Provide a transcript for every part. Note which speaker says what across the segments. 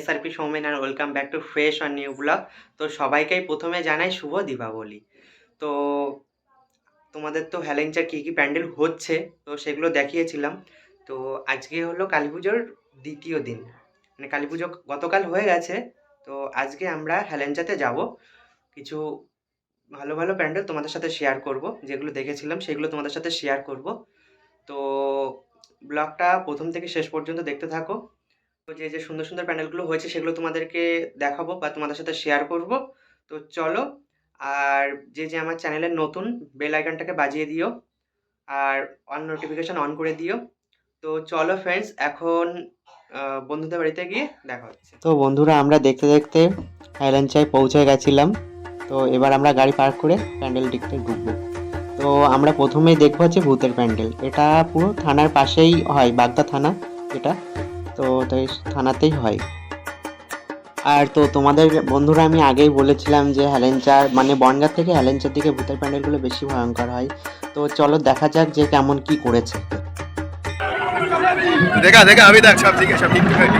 Speaker 1: SRP Soumen আর welcome back to fresh on new blog. তো সবাইকেই প্রথমে জানাই শুভ দীপাবলি। তো তোমাদের তো হ্যালেঞ্চার কী কী প্যান্ডেল হচ্ছে তো সেগুলো দেখিয়েছিলাম। তো আজকে হলো কালী পুজোর দ্বিতীয় দিন, মানে কালী পুজো গতকাল হয়ে গেছে। তো আজকে আমরা হ্যালেঞ্চাতে যাব, কিছু ভালো ভালো প্যান্ডেল তোমাদের সাথে শেয়ার করব, যেগুলো দেখেছিলাম সেগুলো তোমাদের সাথে শেয়ার করব। তো ব্লগটা প্রথম থেকে শেষ পর্যন্ত দেখতে থাকো। তো যে সুন্দর সুন্দর প্যান্ডেলগুলো হয়েছে সেগুলো তোমাদেরকে দেখাবো বা তোমাদের সাথে শেয়ার করব। তো চলো, আর যে আমার চ্যানেলের নতুন, বেল আইকনটাকে বাজিয়ে দিও আর অন নোটিফিকেশন অন করে দিও। তো চলো ফ্রেন্ডস, এখন বন্ধুদের বাড়িতে গিয়ে দেখা হচ্ছে। তো বন্ধুরা, আমরা দেখতে দেখতে হাইল্যান্ডচায় পৌঁছে গেছিলাম। তো এবার আমরা গাড়ি পার্ক করে প্যান্ডেল দেখতে ঢুকবো। তো আমরা প্রথমেই দেখবো হচ্ছে ভূতের প্যান্ডেল। এটা পুরো থানার পাশেই হয়, বাগদা থানা এটা। তো তাই থানাতেই হয়। আর তো তোমাদের বন্ধুরা আমি আগেই বলেছিলাম যে হ্যালেঞ্চার মানে বনগাঁ থেকে হ্যালেঞ্চার দিকে ভূতের প্যান্ডেলগুলো বেশি ভয়ঙ্কর হয়। তো চলো দেখা যাক যে কেমন কি করেছে।
Speaker 2: দেখা দেখা আমি দেখ সব ঠিক সব ঠিক ঠিক।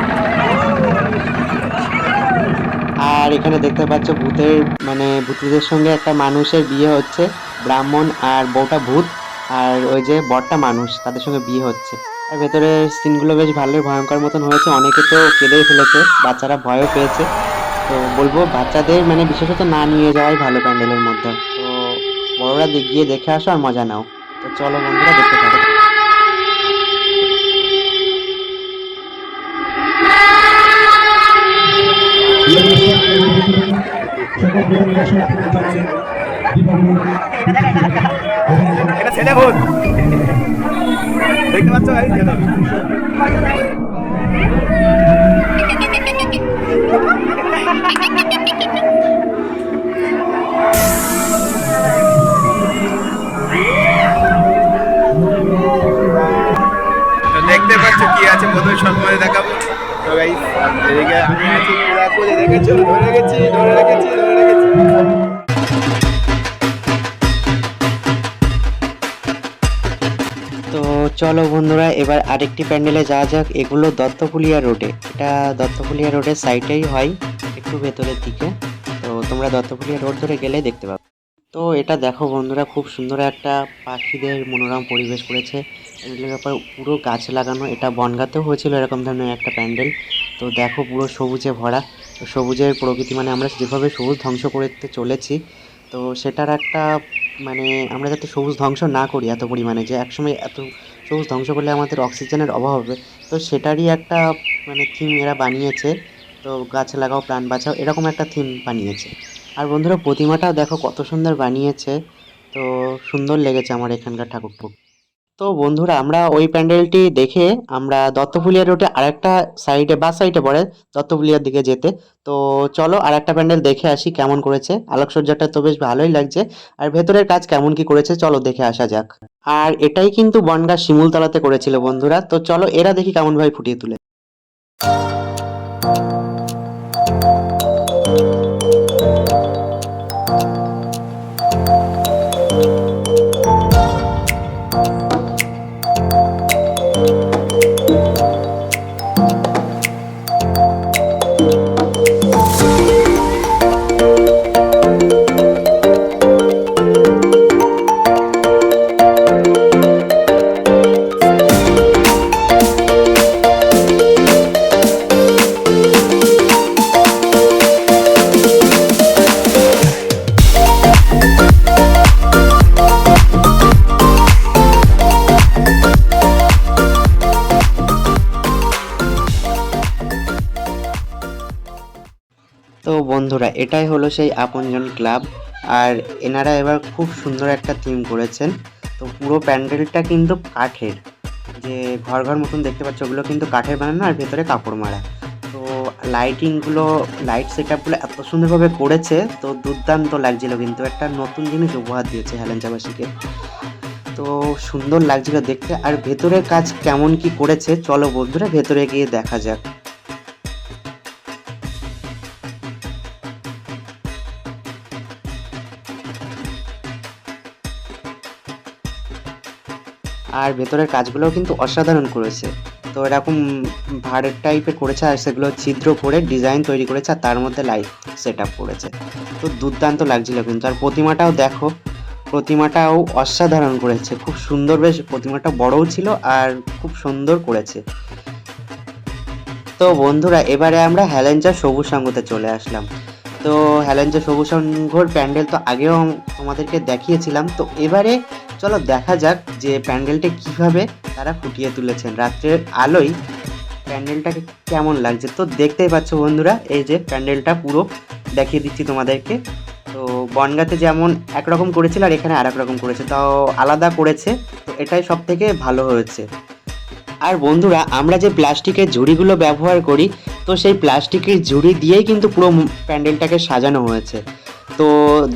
Speaker 1: আর এখানে দেখতে পাচ্ছ ভূতের মানে ভূতদের সঙ্গে একটা মানুষের বিয়ে হচ্ছে, ব্রাহ্মণ আর বউটা ভূত, আর ওই যে বরটা মানুষ, তাদের সঙ্গে বিয়ে হচ্ছে। আর ভেতরে সিনগুলো বেশ ভালোই ভয়ঙ্কর মতন হয়েছে, অনেকে তো কেঁদেই ফেলেছে, বাচ্চারা ভয়ও পেয়েছে। তো বলবো বাচ্চাদের মানে বিশেষত না নিয়ে যাওয়াই ভালো প্যান্ডেলের মধ্যে। তো বড়রা গিয়ে দেখে আসো আর মজা নাও। তো চলো বন্ধুরা, দেখতে থাকো।
Speaker 2: এটা ছেলে ভূত দেখতে পাচ্ছ গাইস, ছেলে তো দেখতে পাচ্ছ কি আছে প্রথমে সম্মানে দেখাবো। তো গাইস এদিকে আমি আছি, পুরা করে দেখেছো, ধরে গেছি ধরে রেখেছি ধরে রেখেছি।
Speaker 1: তো চলো বন্ধুরা, এবার আরেকটি প্যান্ডেলে যাওয়া যাক। এগুলো দত্তফুলিয়া রোডে, এটা দত্তফুলিয়া রোডের সাইডেই হয়, একটু ভেতরের দিকে। তো তোমরা দত্তফুলিয়া রোড ধরে গেলে দেখতে পাবে। তো এটা দেখো বন্ধুরা, খুব সুন্দর একটা পাখিদের মনোরম পরিবেশ করেছে। প্যান্ডেলের ব্যাপার পুরো গাছ লাগানো, এটা বনগাঁতেও হয়েছিল এরকম ধরনের একটা প্যান্ডেল। তো দেখো পুরো সবুজে ভরা। তো সবুজের প্রকৃতি মানে আমরা যেভাবে সবুজ ধ্বংস করতে চলেছি, তো সেটার একটা মানে আমরা যাতে সবুজ ধ্বংস না করি এত পরিমাণে, যে একসময় এত সবুজ ধ্বংস করলে আমাদের অক্সিজেনের অভাব হবে। তো সেটারই একটা মানে থিম এরা বানিয়েছে। তো গাছ লাগাও প্রাণ বাঁচাও, এরকম একটা থিম বানিয়েছে। আর বন্ধুরা প্রতিমাটাও দেখো কত সুন্দর বানিয়েছে। তো সুন্দর লেগেছে আমার এখানকার ঠাকুরটা। তো বন্ধুরা, আমরা ওই প্যান্ডেলটি দেখে আমরা দত্তফুলিয়া রোডে আরেকটা সাইডে বা সাইডে পড়ে দত্তফুলিয়ার দিকে যেতে। তো চলো আরেকটা প্যান্ডেল দেখে আসি কেমন করেছে। আলোকসজ্জাটা তো বেশ ভালোই লাগছে, আর ভেতরের কাজ কেমন কি করেছে চলো দেখে আসা যাক। আর এটাই কিন্তু বনগাঁ শিমুলতলাতে করেছিল বন্ধুরা। তো চলো এরা দেখি কেমন ভাবে ফুটিয়ে তুলে। তো বন্ধুরা, এটাই হলো সেই আপনজন ক্লাব। আর এনারা এবার খুব সুন্দর একটা থিম করেছেন। তো পুরো প্যান্ডেলটা কিন্তু কাঠের, যে ঘর ঘর মতন দেখতে পাচ্ছ ওগুলো কিন্তু কাঠের বানানো, আর ভেতরে কাপড় মারা। তো লাইটিংগুলো, লাইট সেট আপগুলো এত সুন্দরভাবে করেছে, তো দুর্দান্ত লাগছিল। কিন্তু একটা নতুন জিনিস উপহার দিয়েছে হ্যালেঞ্চাবাসীকে। তো সুন্দর লাগছিল দেখতে। আর ভেতরের কাজ কেমন কি করেছে চলো বন্ধুরা ভেতরে গিয়ে দেখা যাক। আর ভেতরের কাজগুলোও কিন্তু অসাধারণ করেছে। তো এরকম ভাড়ের টাইপের করেছে আর সেগুলো ছিদ্র করে ডিজাইন তৈরি করেছে আর তার মধ্যে লাইট সেট আপ করেছে। তো দুর্দান্ত লাগছিল কিন্তু। আর প্রতিমাটাও দেখো, প্রতিমাটাও অসাধারণ করেছে, খুব সুন্দর, বেশ প্রতিমাটা বড়ও ছিল আর খুব সুন্দর করেছে। তো বন্ধুরা এবারে আমরা হেলেঞ্চা সবুজ সংঘতে চলে আসলাম। তো হেলেঞ্চা সবুজ সংঘর প্যান্ডেল তো আগেও তোমাদেরকে দেখিয়েছিলাম। তো এবারে চলো দেখা যাক যে প্যান্ডেলটা কিভাবে তারা ফুটিয়ে তুলেছেন রাত্রের আলোয়, প্যান্ডেলটাকে কেমন লাগছে। তো দেখতেই পাচ্ছ বন্ধুরা, এই যে প্যান্ডেলটা পুরো দেখিয়ে দিচ্ছি তোমাদেরকে। তো বনগাঁতে যেমন একরকম করেছিল আর এখানে আর এক রকম করেছে, তাও আলাদা করেছে। তো এটাই সব থেকে ভালো হয়েছে। আর বন্ধুরা আমরা যে প্লাস্টিকের ঝুড়িগুলো ব্যবহার করি, তো সেই প্লাস্টিকের ঝুড়ি দিয়েই কিন্তু পুরো প্যান্ডেলটাকে সাজানো হয়েছে। তো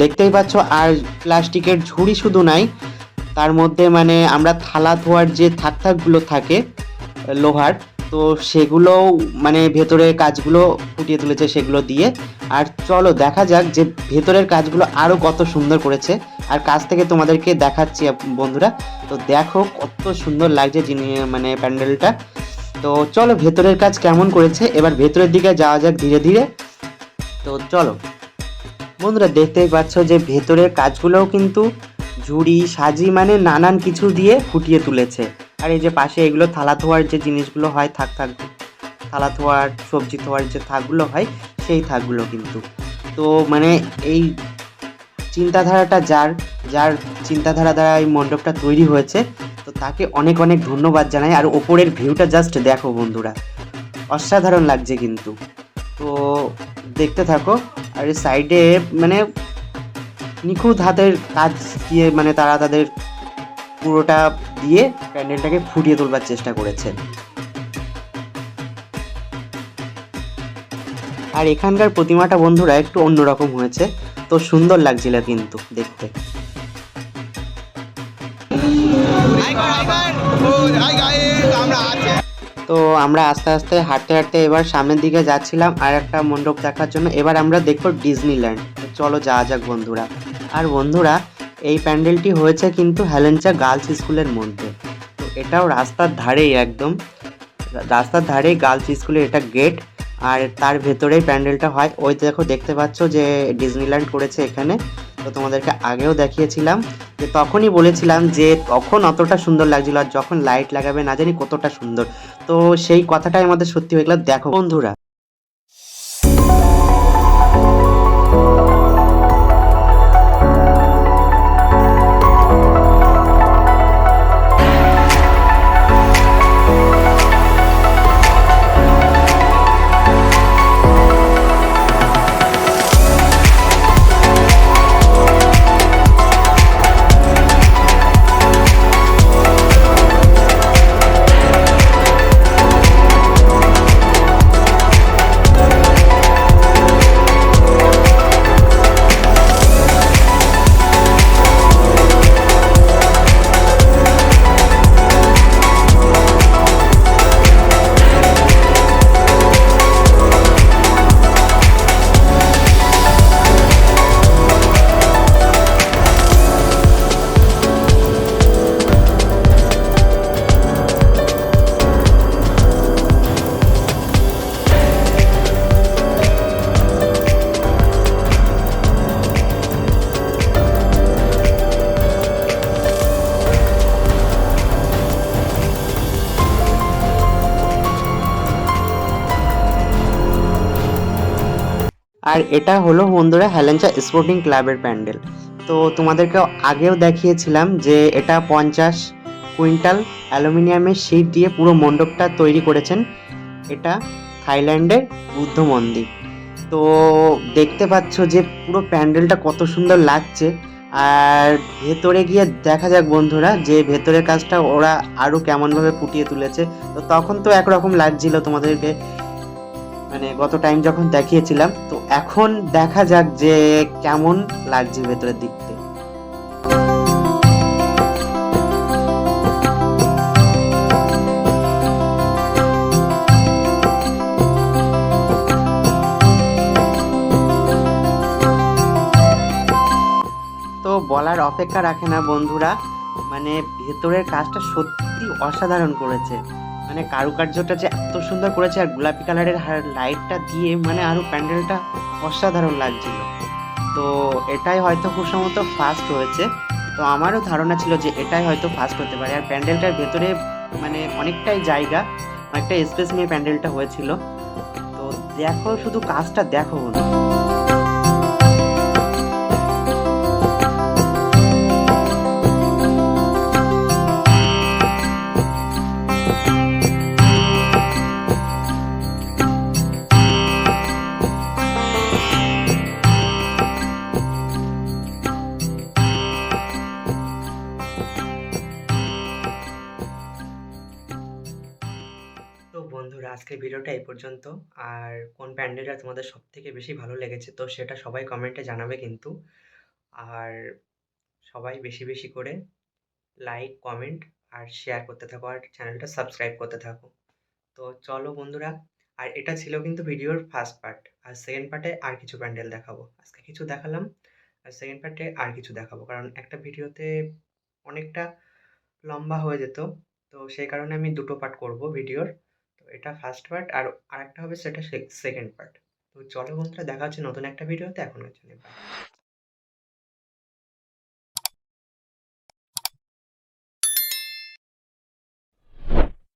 Speaker 1: দেখতেই পাচ্ছ, আর প্লাস্টিকের ঝুড়ি শুধু নাই, তার মধ্যে মানে আমরা থালা ধোয়ার যে থাকগুলো থাকে লোহার, তো সেগুলোও মানে ভেতরের কাজগুলো ফুটিয়ে তুলেছে সেগুলো দিয়ে। আর চলো দেখা যাক যে ভেতরের কাজগুলো আরও কত সুন্দর করেছে। আর কাছ থেকে তোমাদেরকে দেখাচ্ছি বন্ধুরা। তো দেখো কত সুন্দর লাগছে মানে প্যান্ডেলটা। তো চলো ভেতরের কাজ কেমন করেছে এবার ভেতরের দিকে যাওয়া যাক ধীরে ধীরে। তো চলো বন্ধুরা, দেখতেই পাচ্ছ যে ভেতরের কাজগুলোও কিন্তু ঝুড়ি সাজি মানে নানান কিছু দিয়ে ফুটিয়ে তুলেছে। আর এই যে পাশে এগুলো থালা ধোয়ার যে জিনিসগুলো হয়, থাক থালা ধোয়ার সবজি ধোয়ার যে থাকগুলো হয়, সেই থাকগুলো কিন্তু। তো মানে এই চিন্তাধারাটা যার যার চিন্তাধারা দ্বারা এই মণ্ডপটা তৈরি হয়েছে, তো তাকে অনেক অনেক ধন্যবাদ জানাই। আর ওপরের ভিউটা জাস্ট দেখো বন্ধুরা, অসাধারণ লাগছে কিন্তু। তো দেখতে থাকো। আর এই সাইডে মানে নিখুঁত হাতের কাজ দিয়ে মানে তারা তাদের পুরোটা দিয়ে প্যান্ডেলটাকে ফুটিয়ে তোলবার চেষ্টা করেছে। আর এখানকার প্রতিমাটা বন্ধুরা একটু অন্যরকম হয়েছে, তো সুন্দর লাগছিল কিন্তু দেখতে। তো আমরা আস্তে আস্তে হাঁটতে হাঁটতে এবার সামনের দিকে যাচ্ছিলাম আর একটা মণ্ডপ দেখার জন্য। এবার আমরা দেখবো ডিজনিল্যান্ড। চলো যাওয়া যাক বন্ধুরা। আর বন্ধুরা এই প্যান্ডেলটি হয়েছে কিন্তু হেলেঞ্চা গার্লস স্কুলের মধ্যে। তো এটাও রাস্তার ধারেই, একদম রাস্তার ধারেই গার্লস স্কুলের এটা গেট। আর তার ভেতরেই প্যান্ডেলটা হয়। ওই দেখো দেখতে পাচ্ছ যে ডিজনিল্যান্ড করেছে এখানে। তো তোমাদেরকে আগেও দেখিয়েছিলাম, যে তখনই বলেছিলাম যে তখন অতটা সুন্দর লাগছিল, আর যখন লাইট লাগাবে না জানি কতটা সুন্দর। তো সেই কথাটাই আমাদের সত্যি হয়ে গেল। দেখো বন্ধুরা, আর এটা হলো বন্ধুরা হেলেঞ্চা স্পোর্টিং ক্লাবের প্যান্ডেল। তো তোমাদেরকে আগেও দেখিয়েছিলাম যে এটা 50 কুইন্টাল অ্যালুমিনিয়ামের শীট দিয়ে পুরো মণ্ডপটা তৈরি করেছেন। এটা থাইল্যান্ডের বুদ্ধ মন্দির। তো দেখতে পাচ্ছ যে পুরো প্যান্ডেলটা কত সুন্দর লাগছে। আর ভেতরে গিয়ে দেখা যাক বন্ধুরা যে ভেতরের কাজটা ওরা আরও কেমনভাবে ফুটিয়ে তুলেছে। তো তখন তো একরকম লাগছিল তোমাদেরকে মানে গত টাইম যখন দেখিয়েছিলাম। তো এখন দেখা যাক যে কেমন লাগছে ভেতরের দিক থেকে। তো বলার অপেক্ষা রাখে না বন্ধুরা, মানে ভেতরের কাজটা সত্যি অসাধারণ করেছে। মানে কারুকার্যটা যে এত সুন্দর করেছে, আর গোলাপি কালারের লাইটটা দিয়ে মানে আরও প্যান্ডেলটা অসাধারণ লাগছিল। তো এটাই হয়তো খুব সম্ভবত ফার্স্ট হয়েছে। তো আমারও ধারণা ছিল যে এটাই হয়তো ফার্স্ট হতে পারে। আর প্যান্ডেলটার ভেতরে মানে অনেকটাই জায়গা, অনেকটা স্পেস নিয়ে প্যান্ডেলটা হয়েছিল। তো দেখো, শুধু কাজটা দেখো বন্ধু। তো বন্ধুরা, আজকের ভিডিওটা এই পর্যন্ত। আর কোন প্যান্ডেলটা তোমাদের সব থেকে বেশি ভালো লেগেছে তো সেটা সবাই কমেন্টে জানাবে কিন্তু। আর সবাই বেশি বেশি করে লাইক, কমেন্ট আর শেয়ার করতে থাকো, আর চ্যানেলটা সাবস্ক্রাইব করতে থাকো। তো চলো বন্ধুরা, আর এটা ছিল কিন্তু ভিডিওর ফার্স্ট পার্ট। আর সেকেন্ড পার্টে আর কিছু প্যান্ডেল দেখাবো। আজকে কিছু দেখালাম, আর সেকেন্ড পার্টে আর কিছু দেখাবো, কারণ একটা ভিডিওতে অনেকটা লম্বা হয়ে যেত। তো সেই কারণে আমি দুটো পার্ট করব ভিডিওর। তো এটা ফার্স্ট পার্ট, আর আরেকটা হবে সেটা সেকেন্ড পার্ট। তো চলো বন্ধুরা, দেখা হচ্ছে নতুন একটা ভিডিওতে। এখন হচ্ছে বাই।